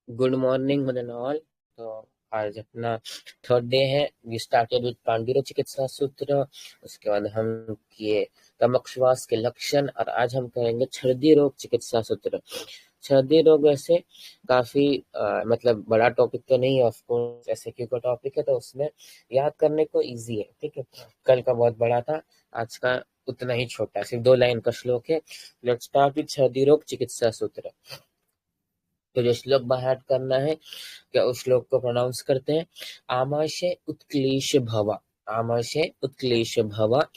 Good morning one and all. तो आज अपना थर्ड डे है। वी स्टार्टेड विद पांडुर चिकित्सा सूत्र, उसके बाद हम किए कमक्षवास के लक्षण, और आज हम करेंगे छर्दी रोग चिकित्सा सूत्र। छर्दी रोग वैसे काफी मतलब बड़ा टॉपिक तो नहीं है, ऑफ कोर्स एसएक्यू का टॉपिक है, तो उसमें याद करने को इजी है। ठीक है, कल का बहुत बड़ा था, आज का उतना ही छोटा है, सिर्फ 2 लाइन का श्लोक है। लेट्स स्टार्ट विद छर्दी रोग चिकित्सा सूत्र। तो जो श्लोक बाहर करना है, क्या उस श्लोक को प्रोनाउंस करते हैं। आमाशय उत्क्लेश भवा, आमाशय उत्क्लेश भवा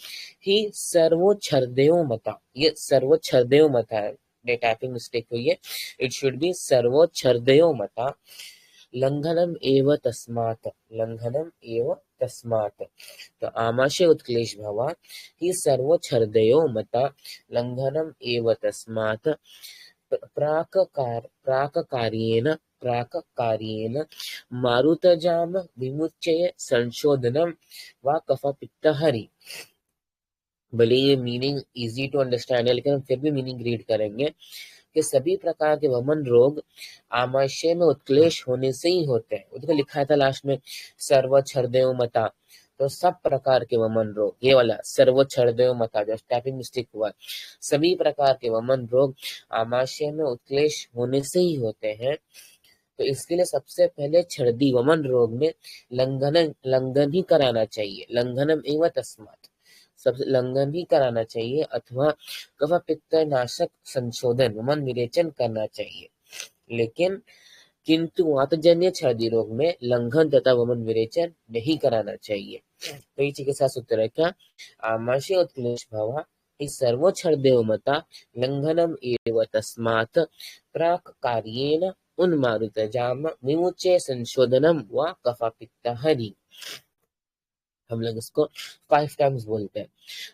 ही सर्वो छर्देव मता। ये सर्वो छर्देव मता है, ये टाइपिंग मिस्टेक हुई है, इट शुड बी सर्वो छर्देव मता। लंघनम एव तस्मात्, लंघनम एव तस्मात्। तो आमाशय उत्क्लेश भवा ही सर्वो छर्दयो मता, लंघनम एव तस्मात्। प्राककार्येण मारुतजाम विमुच्य संशोधनम व कफपित्तहरि। भले ये मीनिंग इजी टू अंडरस्टैंड है, लेकिन हम फिर भी मीनिंग रीड करेंगे कि सभी प्रकार के वमन रोग आमाशय में उत्क्लेश होने से ही होते हैं। उसको लिखा था लास्ट में सर्व छर्देव मता, तो सब प्रकार के वमन रोग, ये वाला सर्व छर्देव मता जो टाइपिंग मिस्टेक हुआ, सभी प्रकार के वमन रोग आमाशय में उत्क्लेश होने से ही होते हैं। तो इसके लिए सबसे पहले छर्दी वमन रोग में लंघन ही कराना चाहिए। लंघनम एवं तस्मात्, सबसे लंघन ही कराना चाहिए, अथवा कफ पित्त नाशक संशोधन वमन विरेचन करना चाहिए। लेकिन किंतु वातजन्य छर्दी रोग में लंघन तथा वमन विरेचन नहीं कराना चाहिए। तो ये चिकित्सा सूत्र है क्या, आमाशय उत्क्लेश भवा हि सर्वो छर्देव मता, लंघनम एव तस्मात् प्राक कार्येण उन्मारुतजाम विमुच्य संशोधनम व कफपित्तहरि। हम लोग इसको 5 टाइम्स बोलते हैं।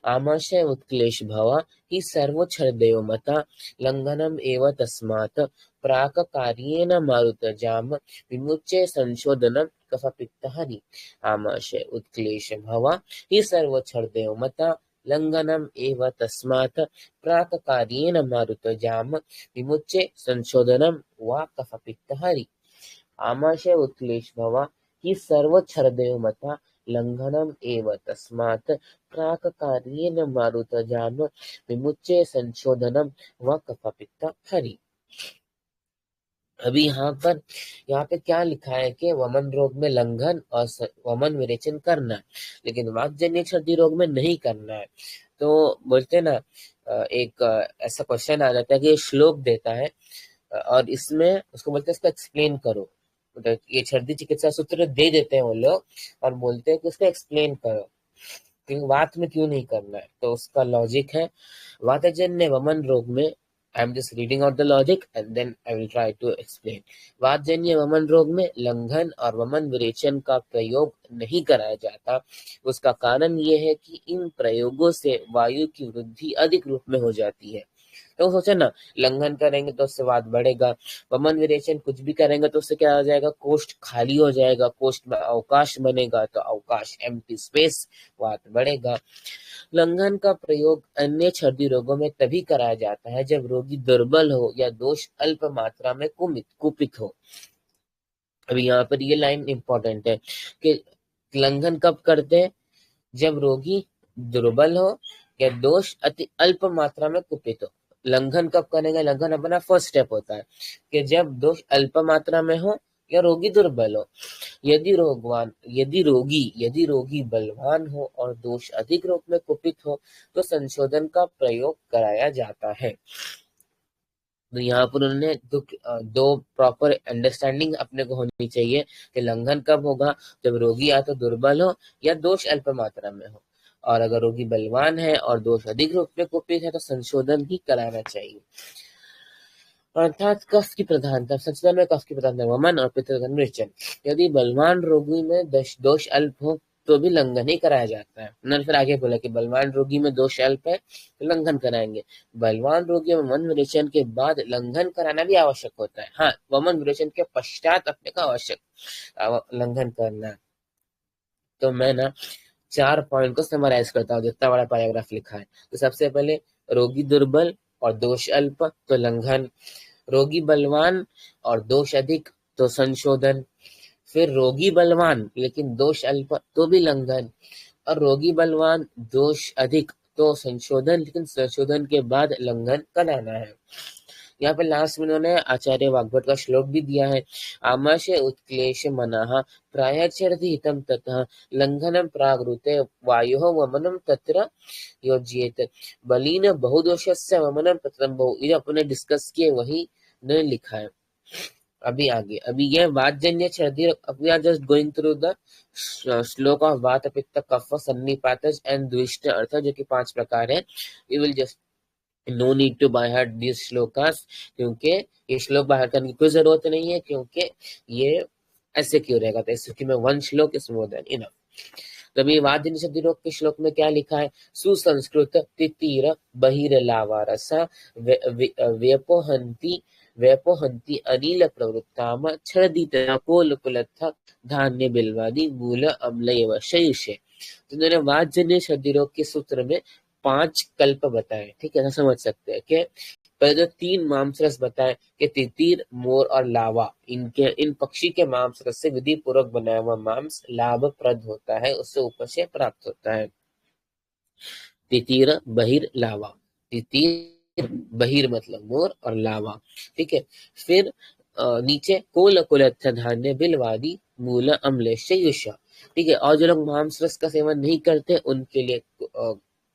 आमाशय उत्क्लेश भवा हि सर्वो छर्दयो मता, लंघनम एव तस्मात् प्राक कार्येण मारुतजाम विमुच्य संशोधनम कफपित्तहरि। आमाशय उत्क्लेश भवा हि सर्वो छर्दयो मता, लंघनम एव तस्मात् प्राक कार्येण मारुतजाम विमुच्य संशोधनम व कफपित्तहरि। आमाशय उत्क्लेश भवा हि सर्व छर्दयो मता, लंघनम एव तस्मात् प्राक कार्येण मारुतजाम विमुच्य संशोधनम व कफपित्तहरि। अभी यहाँ पे क्या लिखा है कि वमन रोग में लंघन और वमन विरेचन करना है, लेकिन वातजन्य छर्दी रोग में नहीं करना है। तो बोलते ना, एक ऐसा क्वेश्चन आ जाता है कि ये श्लोक देता है और इसमें उसको बोलते हैं इसको एक्सप्लेन करो। मतलब ये छर्दी चिकित्सा सूत्र दे देते हैं वो लोग और बोलते हैं कि उसको एक्सप्लेन करो कि वात में क्यों नहीं करना है। तो उसका लॉजिक है, वातजन्य वमन रोग में, I am just reading out the logic and then I will try to explain. वातजन्य वमन रोग में लंघन और वमन विरेचन का प्रयोग नहीं कराया जाता। उसका कारण ये है कि इन प्रयोगों से वायु की वृद्धि अधिक रूप में हो जाती है। तो सोचे ना, लंघन करेंगे तो उससे वात बढ़ेगा, वमन विरेचन कुछ भी करेंगे तो उससे क्या हो जाएगा, कोष्ठ खाली हो जाएगा, कोष्ठ में अवकाश बनेगा, तो अवकाश एम्प्टी स्पेस, वात बढ़ेगा। लंघन का प्रयोग अन्य छर्दी रोगों में तभी कराया जाता है जब रोगी दुर्बल हो या दोष अल्प मात्रा में कुपित हो। अभी यहाँ पर ये लाइन इंपॉर्टेंट है कि लंघन कब करते हैं, जब रोगी दुर्बल हो या दोष अति अल्प मात्रा में कुपित हो। लंघन कब करेंगे, लंघन अपना फर्स्ट स्टेप होता है कि जब दोष अल्प मात्रा में हो या रोगी दुर्बल हो। यदि रोगी बलवान हो और दोष अधिक रूप में कुपित हो तो संशोधन का प्रयोग कराया जाता है। तो यहाँ पर उन्होंने दो प्रॉपर अंडरस्टैंडिंग अपने को होनी चाहिए कि लंघन कब होगा, जब रोगी या तो दुर्बल हो या दोष अल्प मात्रा में हो, और अगर रोगी बलवान है और दोष अधिक रूप में कुपित है तो संशोधन ही कराना चाहिए। अर्थात कफ की प्रधानता, संशोधन में कफ की प्रधानता, वमन और पित्त विरेचन। यदि बलवान रोगी में दोष अल्प हो तो भी लंघन ही कराया जाता है। उन्होंने फिर आगे बोला कि बलवान रोगी में दोष अल्प है तो लंघन कराएंगे। बलवान रोगी में वमन विरेचन के बाद लंघन कराना भी आवश्यक होता है। हाँ, वमन विरेचन के पश्चात अपने का आवश्यक लंघन करना है। तो मैं ना 4 पॉइंट को समराइज करता हूँ, जितना बड़ा पैराग्राफ लिखा है। तो सबसे पहले, रोगी दुर्बल और दोष अल्प तो लंघन। रोगी बलवान और दोष अधिक तो संशोधन। फिर रोगी बलवान लेकिन दोष अल्प तो भी लंघन, और रोगी बलवान दोष अधिक तो संशोधन, लेकिन संशोधन के बाद लंघन कराना है। यहाँ पे लास्ट में उन्होंने आचार्य वाग्भट का श्लोक भी दिया है। आमाशय उत्क्लेश मनाः प्रायः चरति हितं ततः लंघनं प्रागृते वायोः वमनं तत्र योज्येत बलीन बहुदोषस्य वमनं प्रथम बहु। ये अपने डिस्कस किए वही ने लिखा है। अभी आगे, अभी ये वातजन्य छर्दी, we are just going through the shloka of vata pitta cough सन्निपातज and द्विष्ट अर्थ, जो कि 5 प्रकार है। We will just no need to by heart this श्लोकास, क्योंकि ये श्लोक बाय हार्ट करने की कोई जरूरत नहीं है, क्योंकि ये ऐसे क्यों रहेगा। तो इसके में 1 श्लोक इज मोर देन इनफ। तभी वाद्य निषेध रोग के श्लोक में क्या लिखा है? सुसंस्कृत तितीर बहिर्लावारसा व्यपोहंती अनिल प्रवृत्ताम छर्दिता कोलकुलत्थ धान्य बिलवादी मूल अम्लयव शयुषे। तो उन्होंने वाद्य शब्दी रोग के सूत्र में 5 कल्प बताए। ठीक है, समझ सकते हैं कि पहले जो 3 मांस बताए कि तितीर, मोर और लावा, इन पक्षी के मांस रस से विधि पूर्वक बनाया हुआ मांस लाभप्रद होता है, उससे ऊपर से प्राप्त होता है। तितीर बहिर लावा, तितीर बहिर मतलब मोर और लावा। ठीक है, फिर नीचे कोल कुलत्थ धान्य बिलवादी मूल अम्लेश युषा। ठीक है, और जो लोग मांस रस का सेवन नहीं करते उनके लिए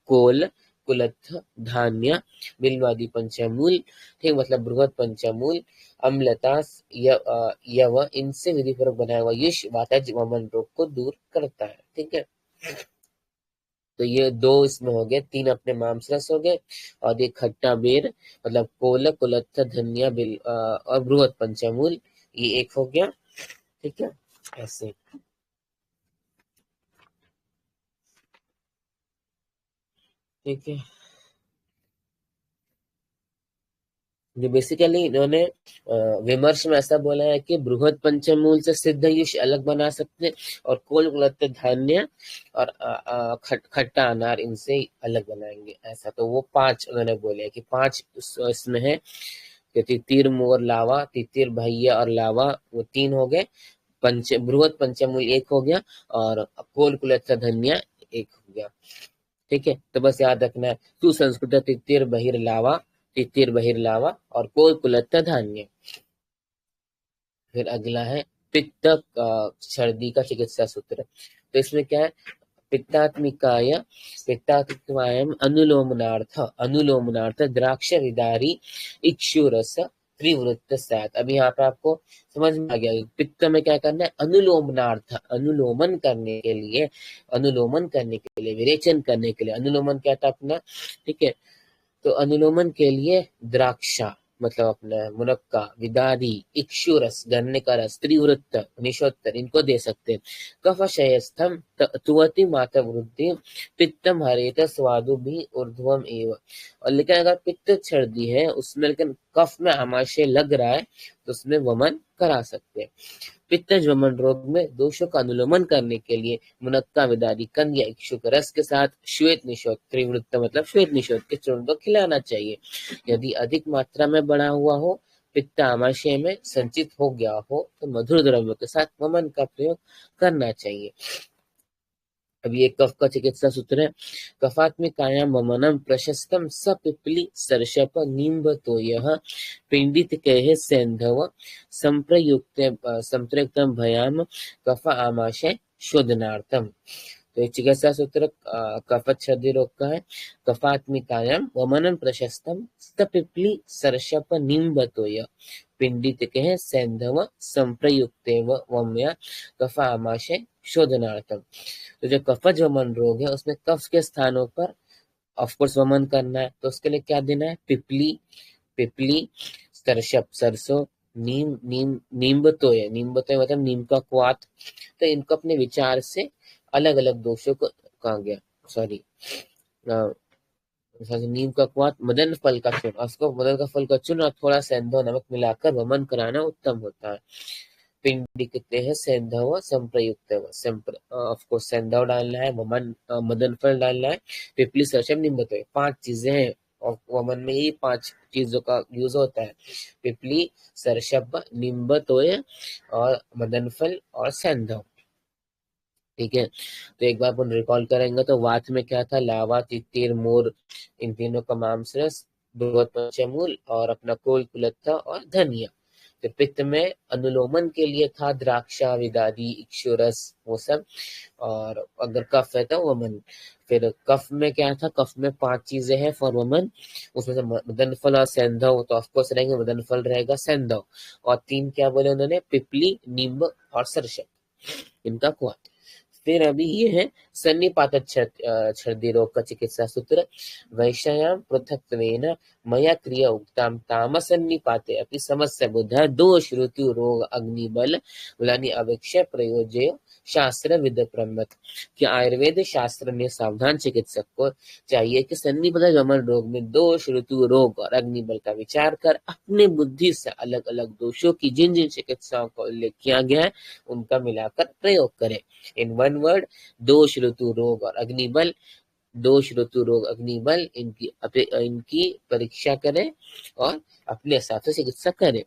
कोल कुलत्थ धान्य बिलवादी पंचमूल, ठीक मतलब बृहद पंचमूल, अम्लतास यव, इनसे विधिपूर्वक बनाया हुआ युष वातज वमन रोग को दूर करता है। ठीक है, तो ये 2 इसमें हो गए, 3 अपने मांस रस हो गए, और एक खट्टा बेर मतलब कोल कुलत्थ धनिया बिल और बृहद पंचमूल, ये 1 हो गया। ठीक है, ऐसे। ठीक है, जो बेसिकली इन्होंने विमर्श में ऐसा बोला है कि बृहद पंचमूल से सिद्ध युष अलग बना सकते हैं, और कोल कुलत्थ धान्य और खट्टा अनार इनसे अलग बनाएंगे, ऐसा। तो वो 5 उन्होंने बोले कि 5 इसमें है कि तितीर, मोर, लावा, तितीर, भैया और लावा, वो 3 हो गए। बृहद पंचमूल 1 हो गया, और कोल कुलत्थ धनिया 1 हो गया। ठीक है, तो बस याद रखना है सुसंस्कृत तितिर बहिर्लावा और कोल कुलत्थ धान्य। फिर अगला है पित्त सर्दी का चिकित्सा सूत्र। तो इसमें क्या है? पित्तात्मिकायम अनुलोमनार्थ द्राक्ष विदारी इक्षुरस त्रिवृत्त सात। अभी यहाँ पे आपको समझ में आ गया, पित्त में क्या करना है? अनुलोमन करने के लिए विरेचन करने के लिए अनुलोमन क्या था अपना। ठीक है, तो अनुलोमन के लिए द्राक्षा मतलब अपना मुनक्का, विदारी, इक्षुरस गन्ने का रस, त्रिवृत्त निशोत्तर इनको दे सकते हैं। कफशयस्थम तुवति माता वृद्धि पित्तम हरेत स्वादु भी ऊर्ध्वम एव। और लेकिन अगर पित्त सर्दी है उसमें लेकिन कफ में आमाशय लग रहा है तो उसमें वमन करा सकते हैं। पित्तज वमन रोग में दोषों का अनुलोमन करने के लिए मुनक्का, विदारी, कंद या इक्षुक रस के साथ श्वेत निशोथ त्रिवृत्त मतलब श्वेत निशोथ के चूर्ण को खिलाना चाहिए। यदि अधिक मात्रा में बढ़ा हुआ हो, पित्त आमाशय में संचित हो गया हो, तो मधुर द्रव्यों के साथ वमन का प्रयोग करना चाहिए। अभी एक कफ का चिकित्सा सूत्र है। कफात्मिकायाम वमनम प्रशस्तम सपिप्ली सर्षप निम्बतो यह पिंडित कह सेंधव संप्रयुक्तम भयाम कफ आमाशय शोधनार्थम। तो ये चिकित्सा सूत्र कफत सर्दी रोग का है। कफात्मिकायाम वमनम प्रशस्तम सपिप्ली सर्षप निम्बतो यह पिंडित कह सेंधव संप्रयुक्तेव वम्या कफ आमाशय शोधनार्थम। तो जो कफज वमन रोग है उसमें कफ के स्थानों पर ऑफकोर्स वमन करना है, तो उसके लिए क्या देना है? पिपली, सरसप सरसों, नींबतोय मतलब नीम का क्वाथ। तो इनको अपने विचार से अलग अलग दोषों को कहा गया, सॉरी नीम का क्वाथ, मदन फल का चूर्ण, उसको मदन का फल का चूर्ण और थोड़ा सेंधव नमक मिलाकर वमन कराना उत्तम होता है। पिंडी कितने हैं? सेंधव संप्रयुक्त ऑफकोर्स सेंधव डालना है, मदन फल डालना है, पिपली सरसम नींबू। 5 चीजें हैं और वमन में ही 5 चीजों का यूज होता है, पिपली, सरशब्द, निम्ब, तोय और मदनफल और सेंधव। ठीक है, तो एक बार अपन रिकॉल करेंगे तो वात में क्या था, लावा, तितिर, मोर, इन तीनों का मांसरस, बृहत पंचमूल और अपना कोल, कुलत्था और धनिया। फिर पित्त में अनुलोमन के लिए था द्राक्षा, विदादी, इक्षुरस, वो सब। और अगर कफ है तो वमन। फिर कफ में क्या था, कफ में 5 चीजें हैं फॉर वमन, उसमें से मदनफल और सेंधव तो ऑफकोर्स रहेंगे, मदनफल रहेगा, सेंधव। और 3 क्या बोले उन्होंने, पिपली, नींब और सरसप, इनका क्वाथ। फिर अभी ये है सन्निपात छर्दी रोग का चिकित्सा सूत्र। वैश्याम पृथक्त्वेन मया क्रिया उक्ताम तामसन्निपाते अपि समस्य बुद्ध दोष ऋतु रोग अग्निबल मुलानि अवेक्ष्य प्रयोज्य शास्त्र विद प्रमत। कि आयुर्वेद शास्त्र ने सावधान चिकित्सक को चाहिए कि सन्निपात गमन रोग में दोष ऋतु रोग और अग्निबल का विचार कर अपने बुद्धि से अलग अलग दोषों की जिन जिन चिकित्साओं का उल्लेख किया गया है उनका मिलाकर प्रयोग करें। इन वन वर्ड, दोष ऋतु रोग और अग्निबल, दोष ऋतु रोग अग्निबल, इनकी परीक्षा करें और अपने हिसाब से चिकित्सा करें।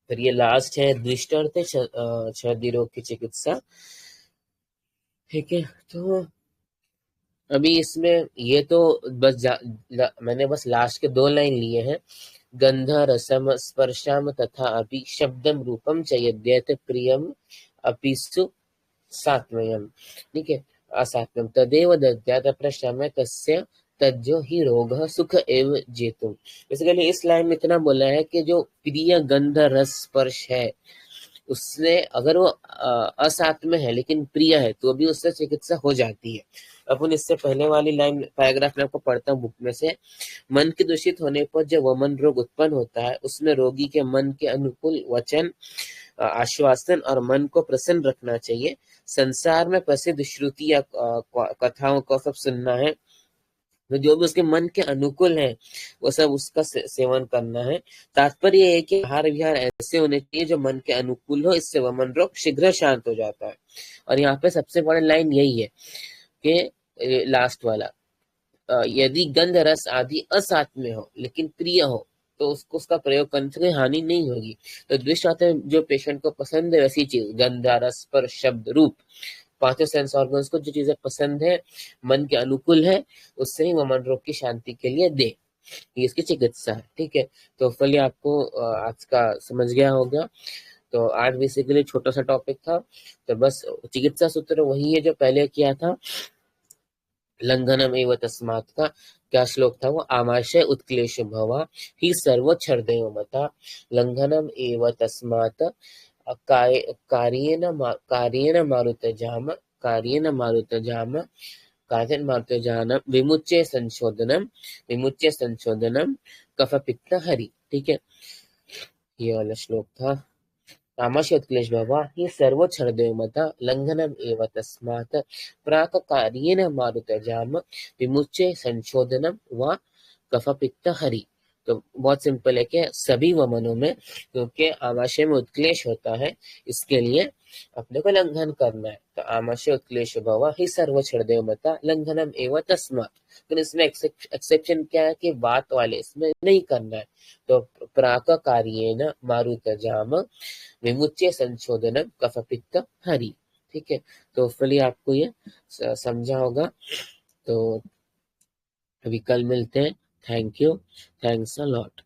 फिर ये लास्ट है दृष्टार्थ छर्दी रोग की चिकित्सा। ठीक है, तो अभी इसमें ये तो मैंने बस लास्ट के 2 लाइन लिए हैं। गंध रसम स्पर्शम तथा अपि शब्दम रूपम च यद्यत प्रियम अपिसु सात्मयम। ठीक है, असात्मयम तदेव दद्यात् प्रशम्य तस्य तज्जो ही रोग सुख एव जेतुम। बेसिकली इस लाइन में इतना बोला है कि जो प्रिय गंध रस स्पर्श है उससे अगर वो असात्म है लेकिन प्रिय है तो भी उससे चिकित्सा हो जाती है। अपन इससे पहले वाली लाइन पैराग्राफ में आपको पढ़ता हूँ बुक में से। मन के दूषित होने पर जो वमन रोग उत्पन्न होता है उसमें रोगी के मन के अनुकूल वचन, आश्वासन और मन को प्रसन्न रखना चाहिए। संसार में प्रसिद्ध श्रुति या कथाओं को सब सुनना है, तो जो भी उसके मन के अनुकूल है वो सब उसका सेवन करना है। तात्पर्य ये है कि आहार विहार ऐसे होने चाहिए जो मन के अनुकूल हो, इससे वमन रोग शीघ्र शांत हो जाता है। और यहाँ पे सबसे बड़ी लाइन यही है कि लास्ट वाला, यदि गंध रस आदि असात्म्य हो लेकिन प्रिय हो तो उसको उसका प्रयोग करने से कोई हानि नहीं होगी। तो दृष्टांत में जो पेशेंट को पसंद है वैसी चीज, गंध, रस, स्पर्श, शब्द, रूप, 5 सेंस ऑर्गन्स को जो चीजें पसंद है, मन के अनुकूल है, उससे ही वमन रोग की शांति के लिए दे। ये इसकी चिकित्सा है। ठीक है, तो फली आपको आज का समझ गया होगा। तो आज बेसिकली छोटा सा टॉपिक था, तो बस चिकित्सा सूत्र वही है जो पहले किया था। लंघनम एव तस्मात् का क्या श्लोक था वो, आमाशय उत्क्लेश भवा ही सर्व छर्दयो मता लंघनम एव तस्मात् कार्येन मारुतजाम कार्येन मारुतजाम कार्येन मारुतजाम विमुच्य संशोधनम कफ पित्त हरि। ठीक है, ये वाला श्लोक था। तामस्योत्क्लेश भवा हि सर्वोच्छर्दयो मता लंघनम एव तस्मात् प्राक कार्येन मारुतजाम विमुच्य संशोधनम व कफपित्त हरि। तो बहुत सिंपल है कि सभी वमनों में क्योंकि आमाशय में उत्क्लेश होता है इसके लिए अपने को लंघन करना है। तो आमाशय उत्क्लेश भवा ही सर्वोच्छर्दयो मता लंघनम एव तस्मात्। तो इसमें एक्सेप्शन क्या है कि बात वाले इसमें नहीं करना है। तो प्राक कार्येन मारुतजाम विमुच्य संशोधनम कफपित्त हरि। ठीक है, तो होपफुली आपको ये समझा होगा। तो अभी कल मिलते हैं। Thank you, thanks a lot.